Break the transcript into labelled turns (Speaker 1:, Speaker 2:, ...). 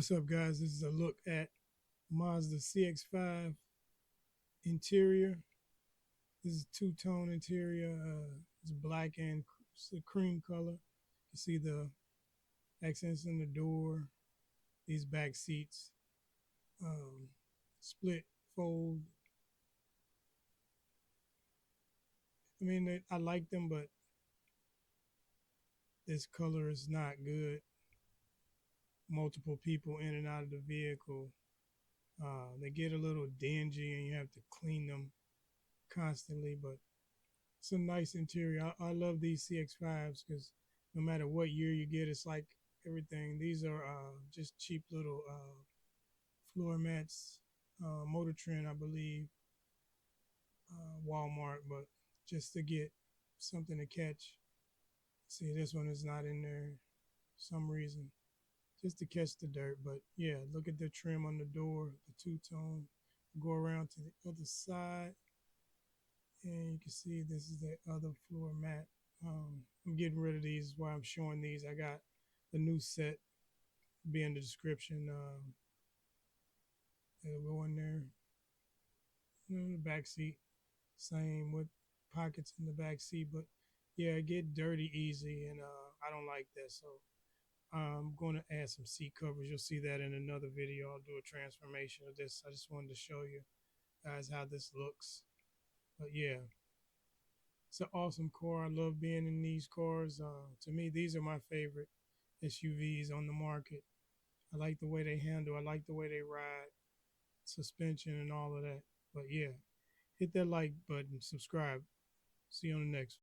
Speaker 1: What's up, guys? This is a look at Mazda CX-5 interior. This is two-tone interior. It's black and it's a cream color. You see the accents in the door. These back seats, split fold. I mean, I like them, but this color is not good. Multiple people in and out of the vehicle. They get a little dingy, and you have to clean them constantly, but it's a nice interior. I love these CX-5s because no matter what year you get, it's like everything. These are just cheap little floor mats, Motor Trend, I believe, Walmart, but just to get something to catch. See, this one is not in there for some reason, just to catch the dirt. But yeah, look at the trim on the door, the two-tone. Go around to the other side, and you can see this is the other floor mat. I'm getting rid of these while I'm showing these. I got the new set, be in the description. It'll go in there. The back seat, same with pockets in the back seat, but yeah, it get dirty easy, and I don't like that. So I'm going to add some seat covers. You'll see that in another video. I'll do a transformation of this. I just wanted to show you guys how this looks. But yeah, it's an awesome car. I love being in these cars. To me, these are my favorite SUVs on the market. I like the way they handle. I like the way they ride, suspension and all of that. But yeah, hit that like button, subscribe. See you on the next one.